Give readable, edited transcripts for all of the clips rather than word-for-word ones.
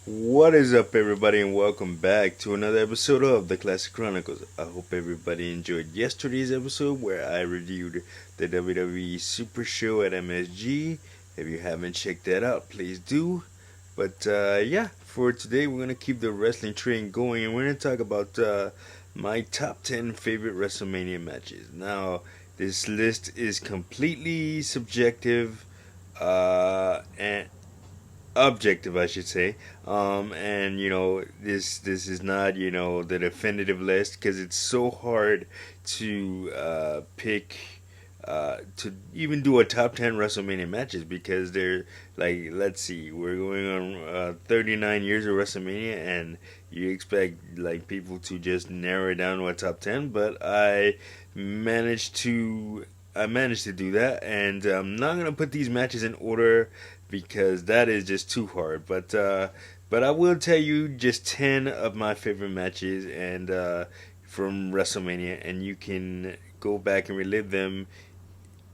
What is up, everybody, and welcome back to another episode of the Classic Chronicles. I hope everybody enjoyed yesterday's episode where I reviewed the WWE Super Show at MSG. If you haven't checked that out, please do. But yeah, for today, we're going to keep the wrestling train going and we're going to talk about my top 10 favorite WrestleMania matches. Now, this list is completely subjective and objective, I should say. And this is not the definitive list because it's so hard to pick. To even do a top 10 WrestleMania matches because they're like, let's see, we're going on 39 years of WrestleMania and you expect like people to just narrow it down to a top 10, but I managed to do that, and I'm not gonna put these matches in order because that is just too hard. But I will tell you just 10 of my favorite matches and from WrestleMania, and you can go back and relive them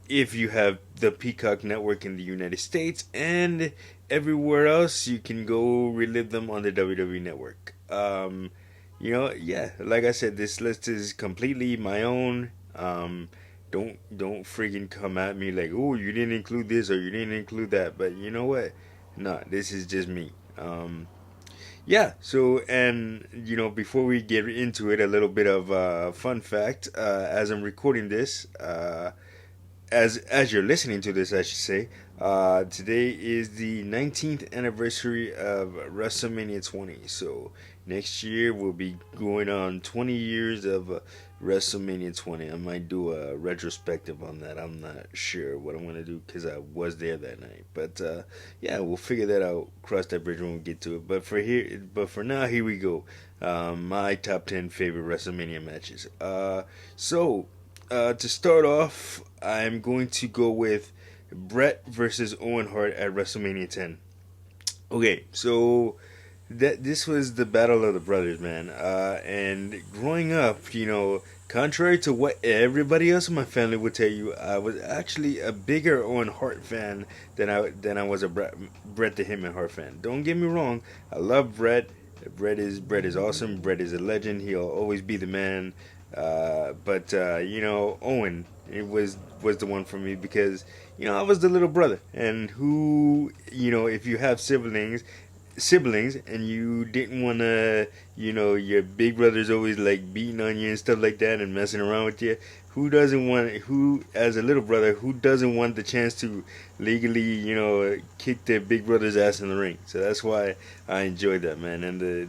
if you have the Peacock Network in the United States and everywhere else. You can go relive them on the WWE Network. Yeah, like I said, this list is completely my own. Don't freaking come at me like, oh, you didn't include this or you didn't include that. But you know what? No, this is just me. Yeah. So, and before we get into it, a little bit of fun fact. As I'm recording this, as you're listening to this, I should say, today is the 19th anniversary of WrestleMania 20. So next year we'll be going on 20 years of WrestleMania 20. I might do a retrospective on that. I'm not sure what I'm gonna do because I was there that night. But yeah, we'll figure that out. Cross that bridge when we get to it. But for now, here we go. My top 10 favorite WrestleMania matches. To start off, I'm going to go with Brett versus Owen Hart at WrestleMania 10. Okay, so this was the battle of the brothers, man. And growing up, contrary to what everybody else in my family would tell you, I was actually a bigger Owen Hart fan than I was a Bret the Hitman Hart fan. Don't get me wrong, I love Bret. Bret is awesome. Bret is a legend. He'll always be the man. But Owen, it was the one for me because I was the little brother, and who if you have siblings and you didn't want to, your big brother's always like beating on you and stuff like that and messing around with you. Who, as a little brother, who doesn't want the chance to legally, kick their big brother's ass in the ring? So that's why I enjoyed that, man. And the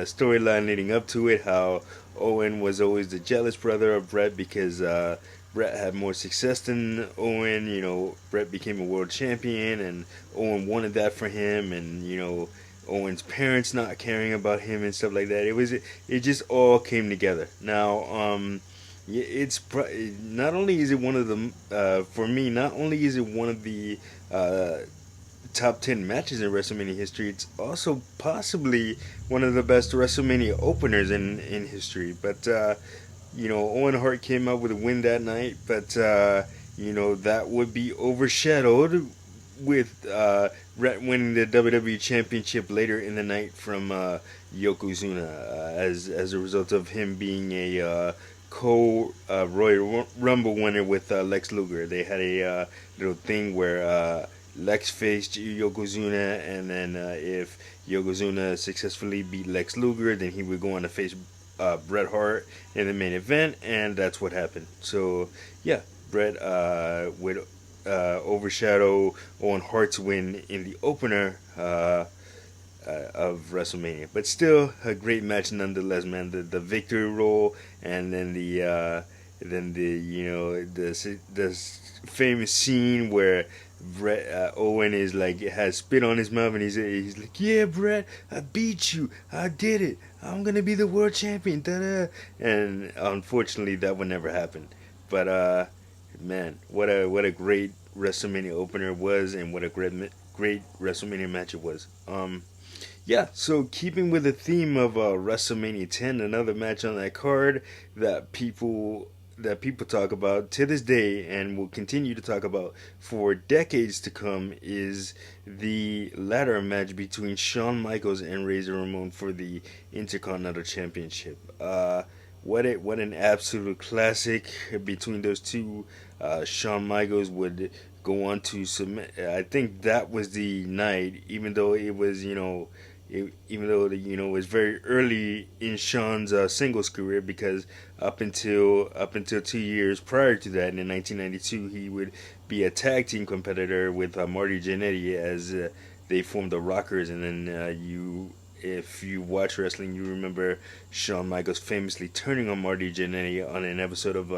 storyline leading up to it, how Owen was always the jealous brother of Bret because Bret had more success than Owen. Bret became a world champion, and Owen wanted that for him, and Owen's parents not caring about him and stuff like that. It just all came together. Now, yeah, not only is it one of the for me, not only is it one of the uh, top 10 matches in WrestleMania history, it's also possibly one of the best WrestleMania openers in history. But Owen Hart came out with a win that night, but that would be overshadowed with Rhett winning the WWE Championship later in the night from Yokozuna as a result of him being a Royal Rumble winner with Lex Luger. They had a little thing where Lex faced Yokozuna, and then if Yokozuna successfully beat Lex Luger, then he would go on to face Bret Hart in the main event, and that's what happened. So yeah, Bret would overshadow Owen Hart's win in the opener of WrestleMania, but still a great match nonetheless, man. The victory roll, and then the the famous scene where Owen is like has spit on his mouth and he's like, yeah, Bret, I beat you, I did it, I'm gonna be the world champion, da-da. And unfortunately that would never happen. But man, what a great WrestleMania opener it was, and what a great WrestleMania match it was. Yeah, so keeping with the theme of WrestleMania 10, another match on that card that people that people talk about to this day and will continue to talk about for decades to come is the ladder match between Shawn Michaels and Razor Ramon for the Intercontinental Championship. What an absolute classic between those two. Shawn Michaels would go on to submit. I think that was the night, even though it was even though it was very early in Shawn's singles career, because up until 2 years prior to that, in 1992, he would be a tag team competitor with Marty Jannetty as they formed the Rockers, and then you. If you watch wrestling, you remember Shawn Michaels famously turning on Marty Jannetty on an episode of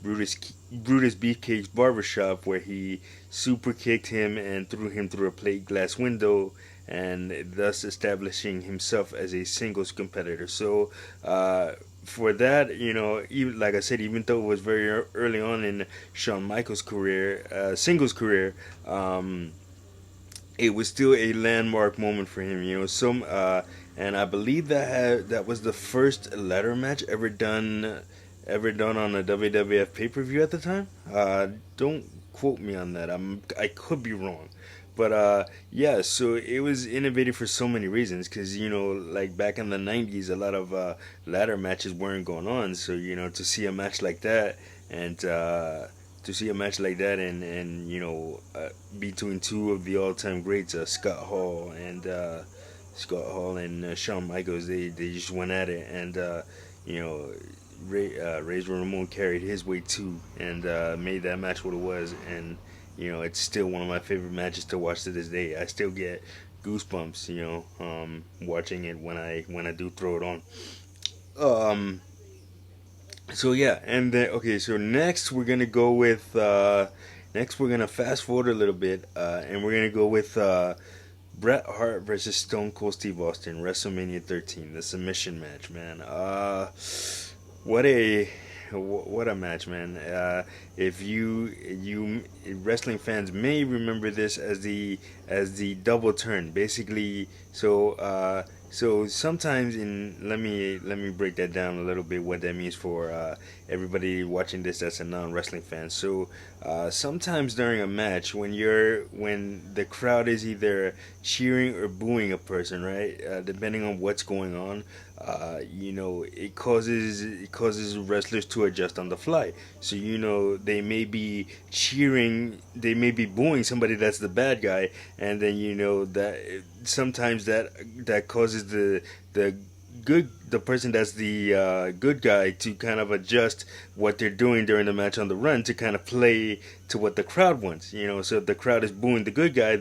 Brutus Beefcake's Barbershop, where he super kicked him and threw him through a plate glass window, and thus establishing himself as a singles competitor. So, for that, even like I said, even though it was very early on in Shawn Michaels' career, singles career, it was still a landmark moment for him. And I believe that was the first ladder match ever done on a WWF pay per view at the time. Don't quote me on that. I could be wrong. But yeah, so it was innovative for so many reasons, because like back in the '90s, a lot of ladder matches weren't going on. So to see a match like that, and between two of the all-time greats, Scott Hall and Shawn Michaels, they just went at it, and you know Razor Ramon carried his weight too, and made that match what it was. And it's still one of my favorite matches to watch to this day. I still get goosebumps, watching it when I do throw it on. So yeah, and then okay, so next we're gonna fast forward a little bit, and we're gonna go with Bret Hart versus Stone Cold Steve Austin, WrestleMania 13, the submission match, man. What a what a match, man. If you wrestling fans may remember this as the double turn, basically. So sometimes let me break that down a little bit, what that means for everybody watching this that's a non-wrestling fan. So sometimes during a match, when the crowd is either cheering or booing a person, right, depending on what's going on, it causes wrestlers to adjust on the fly. So they may be cheering, they may be booing somebody that's the bad guy, and then that sometimes that causes the person that's the good guy to kind of adjust what they're doing during the match on the run to kind of play to what the crowd wants. So if the crowd is booing the good guy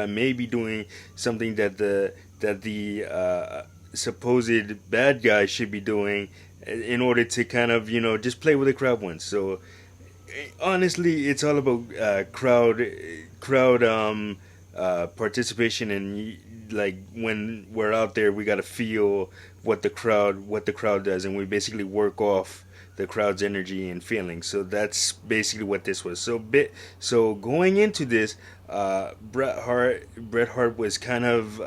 may be doing something that the supposed bad guy should be doing in order to kind of just play with the crowd wants. So honestly, it's all about crowd participation, and like when we're out there, we got to feel what the crowd does, and we basically work off the crowd's energy and feelings. So that's basically what this was. So going into this, Bret Hart was kind of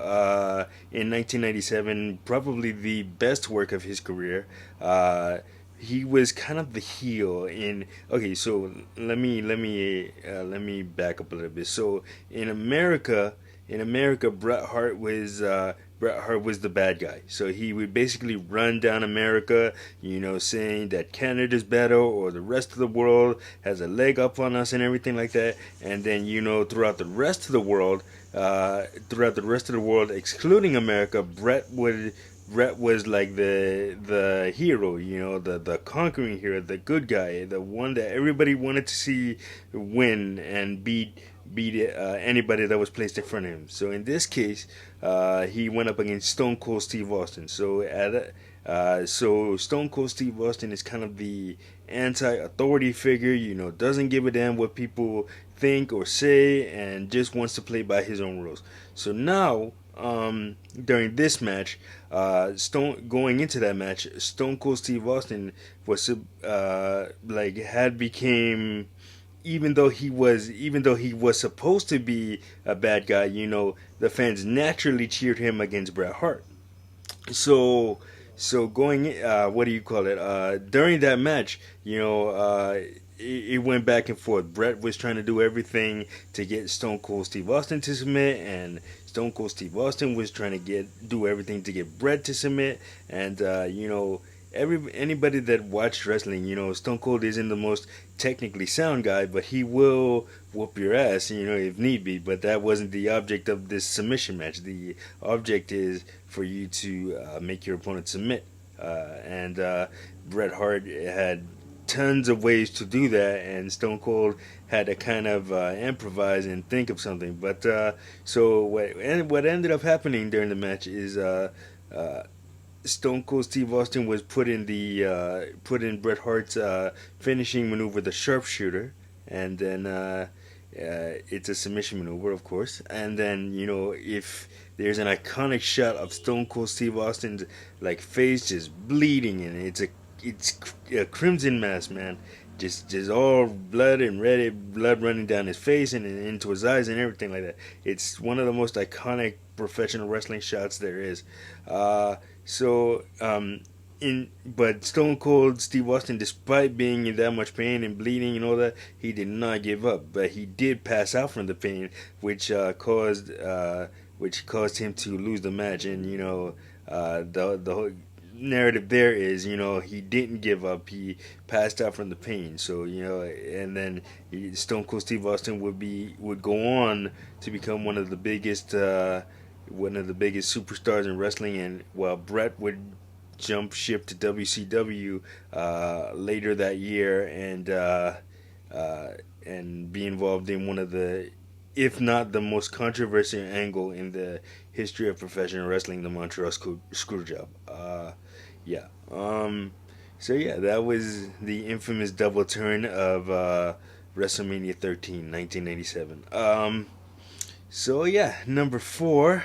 in 1997 probably the best work of his career. He was kind of the heel in. Okay, so let me back up a little bit. So in America, Bret Hart was the bad guy. So he would basically run down America, saying that Canada's better, or the rest of the world has a leg up on us and everything like that. And then throughout the rest of the world, excluding America, Bret was like the hero, the conquering hero, the good guy, the one that everybody wanted to see win and beat anybody that was placed in front of him. So in this case, he went up against Stone Cold Steve Austin. So Stone Cold Steve Austin is kind of the anti-authority figure. Doesn't give a damn what people think or say, and just wants to play by his own rules. So now, during this match, going into that match, Stone Cold Steve Austin was had became. Even though he was supposed to be a bad guy, the fans naturally cheered him against Bret Hart. So so going, what do you call it? During that match, it went back and forth. Brett was trying to do everything to get Stone Cold Steve Austin to submit, and Stone Cold Steve Austin was trying to do everything to get Brett to submit. And anybody that watched wrestling, Stone Cold isn't the most technically sound guy, but he will whoop your ass, if need be. But that wasn't the object of this submission match. The object is for you to make your opponent submit. And Bret Hart had tons of ways to do that, and Stone Cold had to kind of improvise and think of something. But so what ended up happening during the match is Stone Cold Steve Austin was put in Bret Hart's finishing maneuver, the sharpshooter, and then it's a submission maneuver, of course. And then if there's an iconic shot of Stone Cold Steve Austin's like face just bleeding, and it's a crimson mass, man. Just all blood and red blood running down his face and into his eyes and everything like that. It's one of the most iconic professional wrestling shots there is. So but Stone Cold Steve Austin, despite being in that much pain and bleeding and all that, he did not give up. But he did pass out from the pain, which caused him to lose the match. And the whole narrative there is, he didn't give up. He passed out from the pain. So and then Stone Cold Steve Austin would go on to become one of the biggest superstars in wrestling, and while Brett would jump ship to WCW later that year and be involved in one of the, if not the most controversial angle in the history of professional wrestling, the Montreal Screwjob. Yeah. So yeah, that was the infamous double turn of WrestleMania 13, 1997. So yeah, number 4,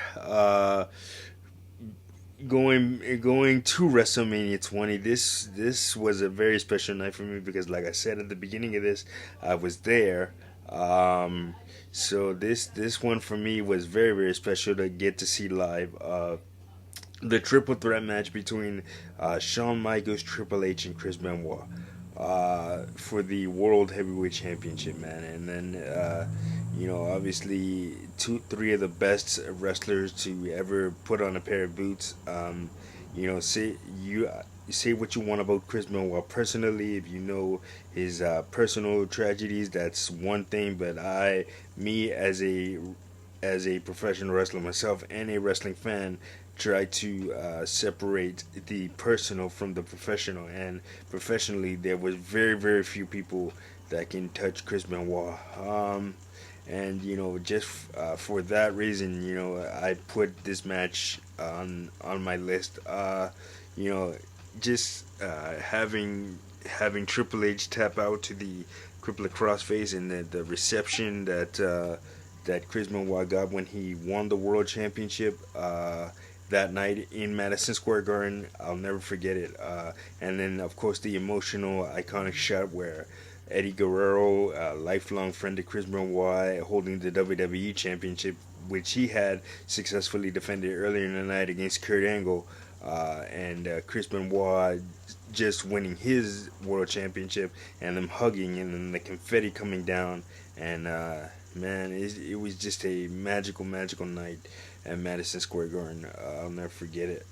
going to WrestleMania 20. This was a very special night for me because, like I said at the beginning of this, I was there. So this one for me was very, very special to get to see live. The triple threat match between Shawn Michaels, Triple H, and Chris Benoit for the World Heavyweight Championship, man. And then obviously 3 of the best wrestlers to ever put on a pair of boots. Say what you want about Chris Benoit personally. If you know his personal tragedies, that's one thing. But me as a professional wrestler myself and a wrestling fan, try to separate the personal from the professional. And professionally, there was very, very few people that can touch Chris Benoit. And just for that reason, I put this match on my list. Just having Triple H tap out to the crippler crossface, and the reception that Chris Benoit got when he won the World Championship that night in Madison Square Garden, I'll never forget it. And then, of course, the emotional, iconic shot where Eddie Guerrero, a lifelong friend of Chris Benoit, holding the WWE Championship, which he had successfully defended earlier in the night against Kurt Angle, and Chris Benoit just winning his World Championship, and them hugging, and then the confetti coming down. And man, it was just a magical, magical night at Madison Square Garden. I'll never forget it.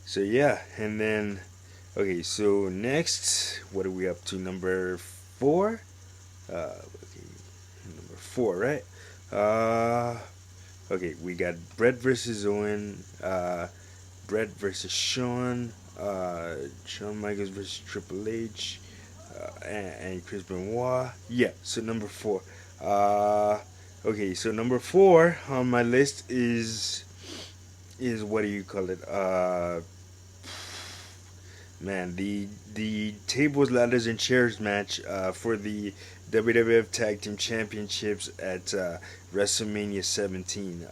So yeah, and then okay, so next, what are we up to? Number 4? Okay, number 4, right? Okay, we got Brett versus Owen, Brett versus Shawn, Shawn Michaels versus Triple H, and Chris Benoit. Yeah, so number 4. Okay, so number 4 on my list is what do you call it? Man, the tables, ladders, and chairs match for the WWF Tag Team Championships at WrestleMania 17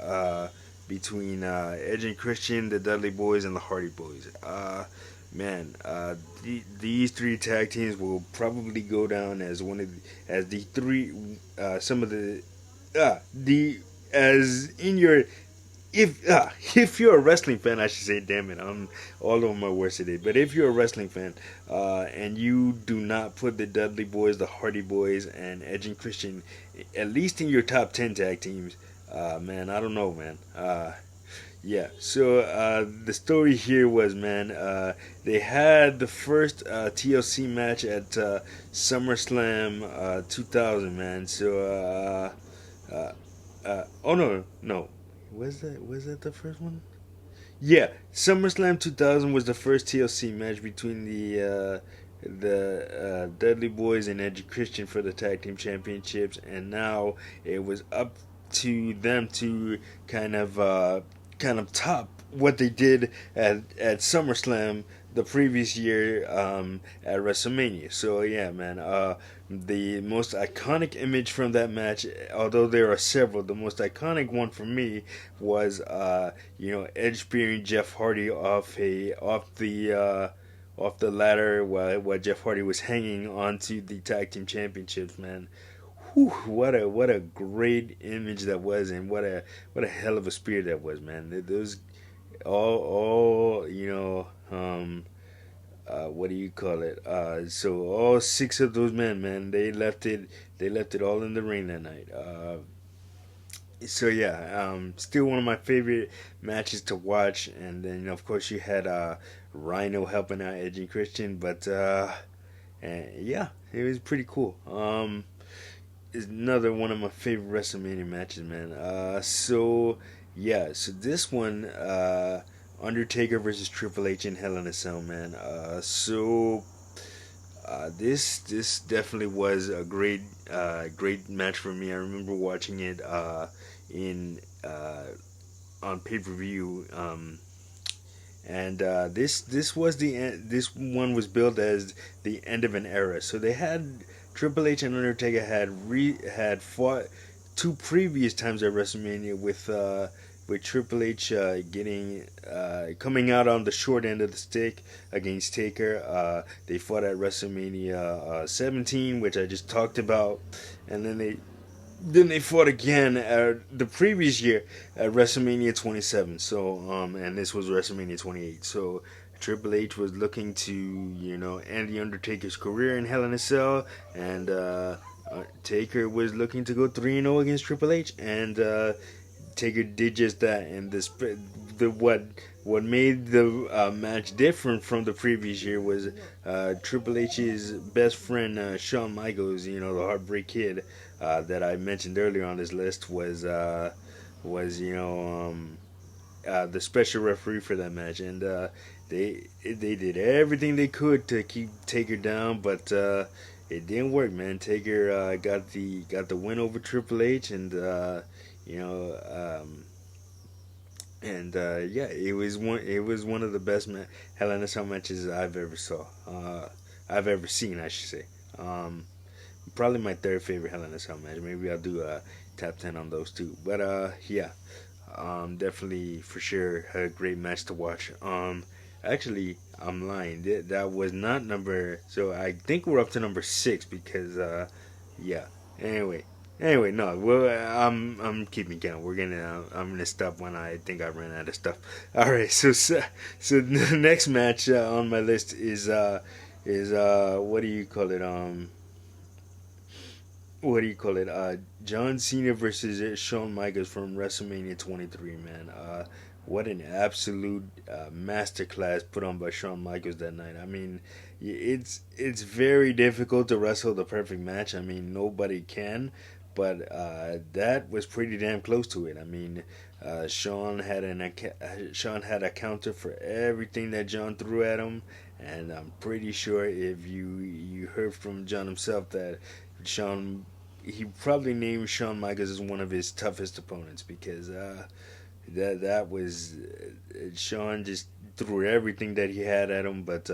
between Edge and Christian, the Dudley Boys, and the Hardy Boys. Man, these 3 tag teams will probably go down as the 3 some of the as in your if you're a wrestling fan, I should say, damn it, I'm all over my words today. But if you're a wrestling fan, and you do not put the Dudley Boys, the Hardy Boys, and Edge and Christian, at least in your top 10 tag teams, man, I don't know, man. Yeah, so the story here was, man, they had the first TLC match at SummerSlam 2000, man. So, oh no, no, was that the first one? Yeah, SummerSlam 2000 was the first TLC match between the Dudley Boys and Edge and Christian for the tag team championships, and now it was up to them to kind of top what they did at SummerSlam the previous year at WrestleMania. So yeah, man, the most iconic image from that match, although there are several, the most iconic one for me was Edge spearing Jeff Hardy off the ladder while Jeff Hardy was hanging onto the tag team championships, man. Whew, what a great image that was, and what a hell of a spear that was, man. Those all what do you call it? So all six of those men, man, they left it all in the ring that night. So yeah, still one of my favorite matches to watch, and then of course you had Rhino helping out Edge and Christian, but and yeah, it was pretty cool. Is another one of my favorite WrestleMania matches, man. So this one, Undertaker versus Triple H in Hell in a Cell, man. This definitely was a great match for me. I remember watching it in on pay per view. And this was the end. This one was billed as the end of an era. So they had Triple H and Undertaker had fought two previous times at WrestleMania with Triple H getting coming out on the short end of the stick against Taker. They fought at WrestleMania 17, which I just talked about, and then they fought again the previous year at WrestleMania 27. So and this was WrestleMania 28. So Triple H was looking to end the Undertaker's career in Hell in a Cell, and Taker was looking to go 3-0 against Triple H, and Taker did just that. And what made the match different from the previous year was Triple H's best friend Shawn Michaels, the Heartbreak Kid that I mentioned earlier on this list, was the special referee for that match, and they did everything they could to keep Taker down, but it didn't work, man. Taker got the win over Triple H, and you know yeah, it was one of the best Hell in a Cell matches I've ever seen, I should say. Probably my third favorite Hell in a Cell match. Maybe I'll do a top 10 on those two. But yeah, definitely for sure a great match to watch. Actually, I'm lying. That was not number. So I think we're up to number 6 because yeah. Anyway. Anyway, no. Well, I'm keeping count. I'm gonna stop when I think I ran out of stuff. All right. So the next match on my list is what do you call it? What do you call it? John Cena versus Shawn Michaels from WrestleMania 23. Man, what an absolute masterclass put on by Shawn Michaels that night. I mean, it's very difficult to wrestle the perfect match. I mean, nobody can, but that was pretty damn close to it. I mean, Shawn had a counter for everything that John threw at him, and I'm pretty sure if you heard from John himself that Shawn he probably named Shawn Michaels as one of his toughest opponents because that was Shawn just threw everything that he had at him, but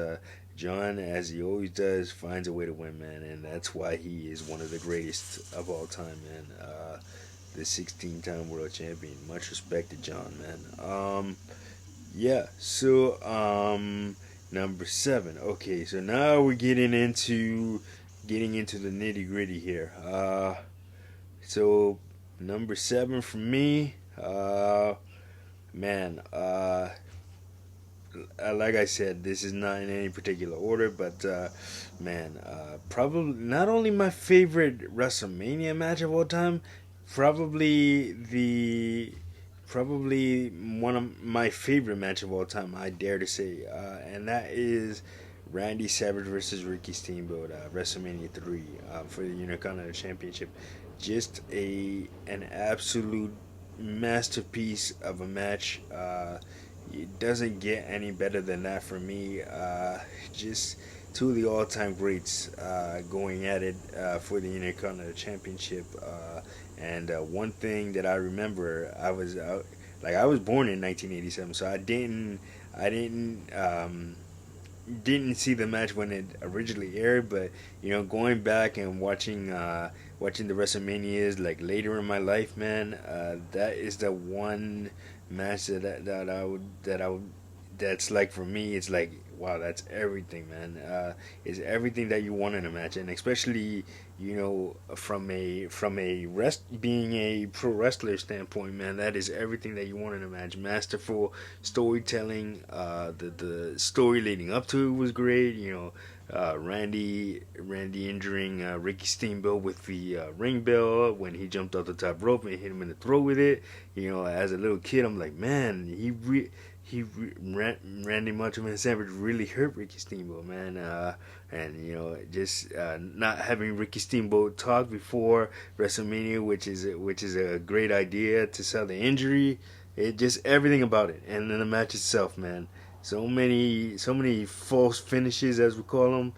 John, as he always does, finds a way to win, man, and that's why he is one of the greatest of all time, man. The 16-time world champion, much respect to John, man. Yeah, so number 7. Okay, so now we're getting into the nitty gritty here. So number 7 for me. man, like I said, this is not in any particular order, but man, probably not only my favorite WrestleMania match of all time, probably the probably one of my favorite match of all time. I dare to say, and that is Randy Savage versus Ricky Steamboat, WrestleMania 3 for the Intercontinental Championship. Just an absolute masterpiece of a match. It doesn't get any better than that for me. Just two of the all-time greats going at it for the Intercontinental Championship. And one thing that I remember, I was born in 1987, so I didn't see the match when it originally aired, but going back and watching the WrestleManias like later in my life, man, that is the one match that's like for me. It's like wow, that's everything, man. It's everything that you want in a match, and especially from a being a pro wrestler standpoint, man, that is everything that you want in a match. Masterful storytelling. The story leading up to it was great. Randy injuring Ricky Steamboat with the ring bell when he jumped off the top rope and hit him in the throat with it. As a little kid, I'm like, man, Randy Macho Man Savage really hurt Ricky Steamboat, man. And just not having Ricky Steamboat talk before WrestleMania, which is a great idea to sell the injury. It just everything about it, and then the match itself, man. So many false finishes, as we call them.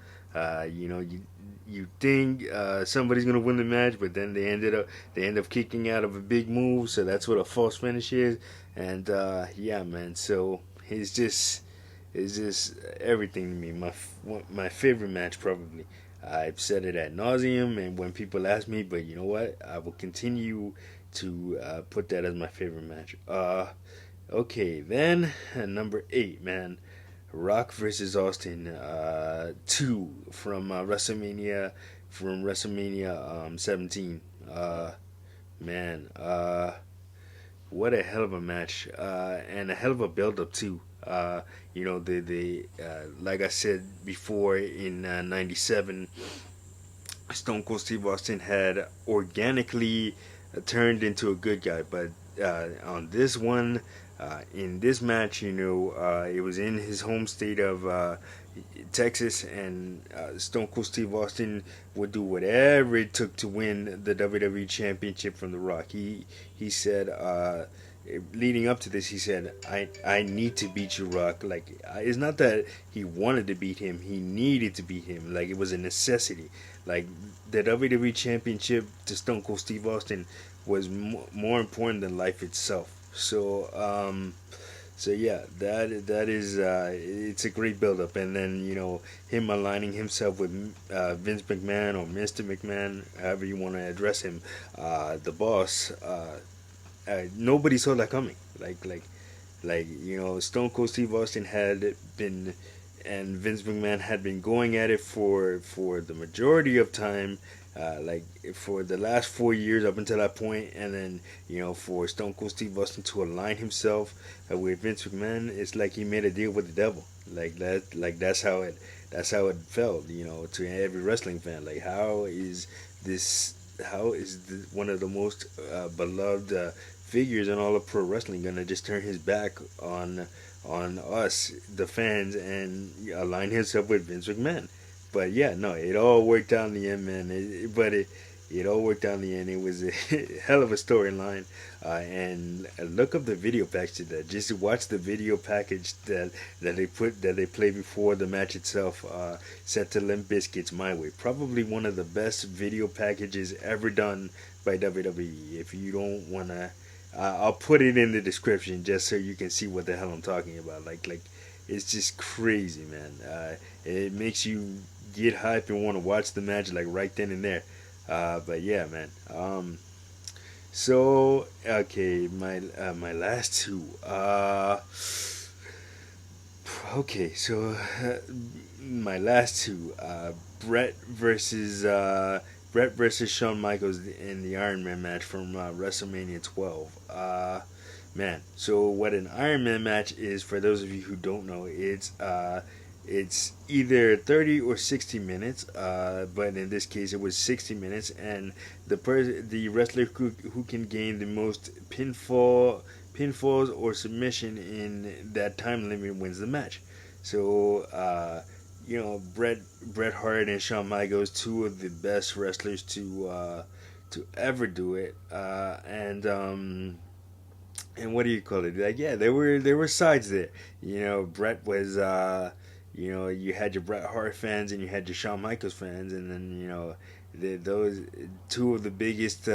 You think somebody's gonna win the match, but then they end up kicking out of a big move, so that's what a false finish is. And yeah, man. So it's just everything to me. My favorite match probably. I've said it ad nauseum, and when people ask me, but you know what? I will continue to put that as my favorite match. Okay, then number 8, man. Rock versus Austin 2 from WrestleMania 17. Man, what a hell of a match and a hell of a build up too. The like I said before in '97, Stone Cold Steve Austin had organically turned into a good guy, but on this one, in this match, it was in his home state of Texas, and Stone Cold Steve Austin would do whatever it took to win the WWE Championship from The Rock. He said, leading up to this, he said, I need to beat you, Rock. Like, it's not that he wanted to beat him, he needed to beat him. Like, it was a necessity. Like, the WWE Championship to Stone Cold Steve Austin was more important than life itself. So yeah, that is it's a great build up, and then him aligning himself with Vince McMahon or Mr. McMahon, however you want to address him, the boss. Nobody saw that coming. Stone Cold Steve Austin had been, and Vince McMahon had been going at it for the majority of time, like for the last 4 years up until that point, and then for Stone Cold Steve Austin to align himself with Vince McMahon, it's like he made a deal with the devil. Like that, that's how it felt, to every wrestling fan. Like this? How is one of the most beloved figures in all of pro wrestling gonna just turn his back on us, the fans, and align himself with Vince McMahon? But yeah, no, it all worked out in the end, man. It all worked out in the end. It was a hell of a storyline, and look up the video package to that. Just watch the video package that they play before the match itself. Set to Limp Bizkit's "My Way," probably one of the best video packages ever done by WWE. If you don't wanna, I'll put it in the description just so you can see what the hell I'm talking about. Like it's just crazy, man. It makes you get hype and want to watch the match like right then and there. But yeah, man. So okay, my last two. Okay, so my last two. Brett versus Shawn Michaels in the Iron Man match from WrestleMania 12. Man, so what an Iron Man match is, for those of you who don't know, it's either 30 or 60 minutes, but in this case it was 60 minutes, and the wrestler who can gain the most pinfalls or submission in that time limit wins the match. So Bret Hart and Shawn Michaels, two of the best wrestlers to ever do it, and what do you call it? Like, yeah, there were sides there. Brett was you had your Bret Hart fans and you had your Shawn Michaels fans, and then those two of the biggest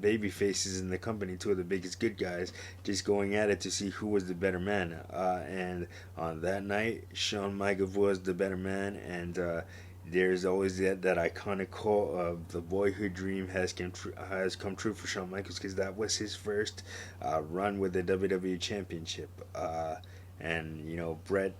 baby faces in the company, two of the biggest good guys, just going at it to see who was the better man. And on that night, Shawn Michaels was the better man, and there's always that iconic call of the boyhood dream has come true for Shawn Michaels, because that was his first run with the WWE Championship. And Brett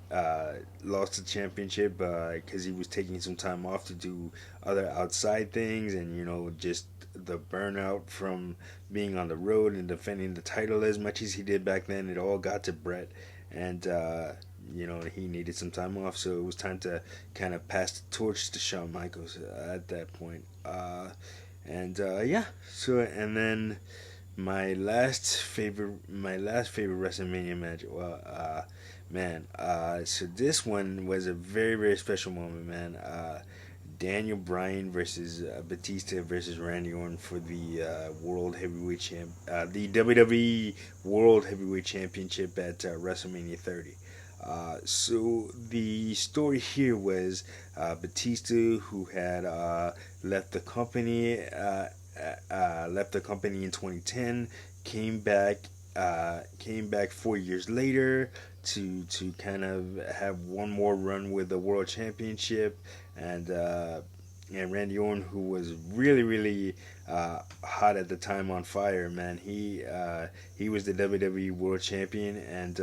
lost the championship because he was taking some time off to do other outside things, and just the burnout from being on the road and defending the title as much as he did back then. It all got to Brett, and he needed some time off, so it was time to kind of pass the torch to Shawn Michaels at that point. Yeah. So, and then my last favorite WrestleMania match. Well, man. So this one was a very, very special moment, man. Daniel Bryan versus Batista versus Randy Orton for the the WWE World Heavyweight Championship at WrestleMania 30. So the story here was Batista, who had left the company in 2010, came back came back 4 years later to kind of have one more run with the world championship, and Randy Orton, who was really, really hot at the time, on fire, man. He was the WWE World Champion, and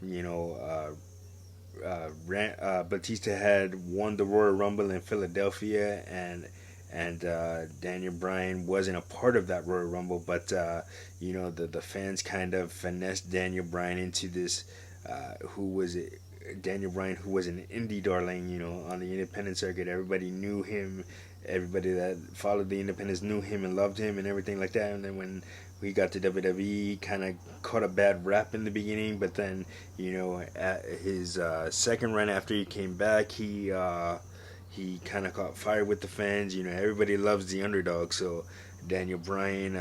you know Batista had won the Royal Rumble in Philadelphia, and Daniel Bryan wasn't a part of that Royal Rumble, but the fans kind of finessed Daniel Bryan into this, who was Daniel Bryan, who was an indie darling, on the independent circuit. Everybody knew him. Everybody that followed the independents knew him and loved him and everything like that. And then when we got to WWE, he kind of caught a bad rap in the beginning, but then, at his second run after he came back, he kind of caught fire with the fans. Everybody loves the underdog, so Daniel Bryan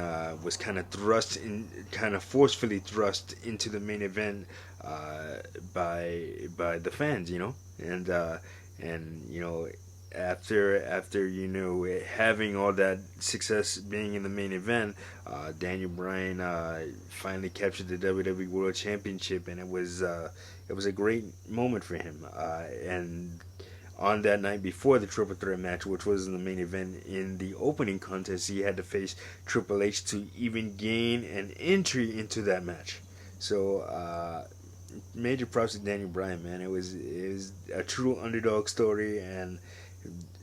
was kind of forcefully thrust into the main event by the fans, and after having all that success being in the main event, Daniel Bryan finally captured the WWE World Championship, and it was a great moment for him. And on that night before the Triple Threat match, which was in the main event, in the opening contest, he had to face Triple H to even gain an entry into that match. So, major props to Daniel Bryan, man. It was a true underdog story, and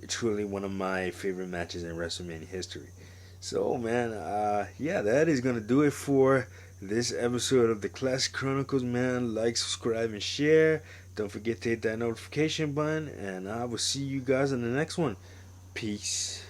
truly one of my favorite matches in WrestleMania history. So, man, yeah, that is going to do it for this episode of the Classic Chronicles, man. Like, subscribe, and share. Don't forget to hit that notification button, and I will see you guys in the next one. Peace.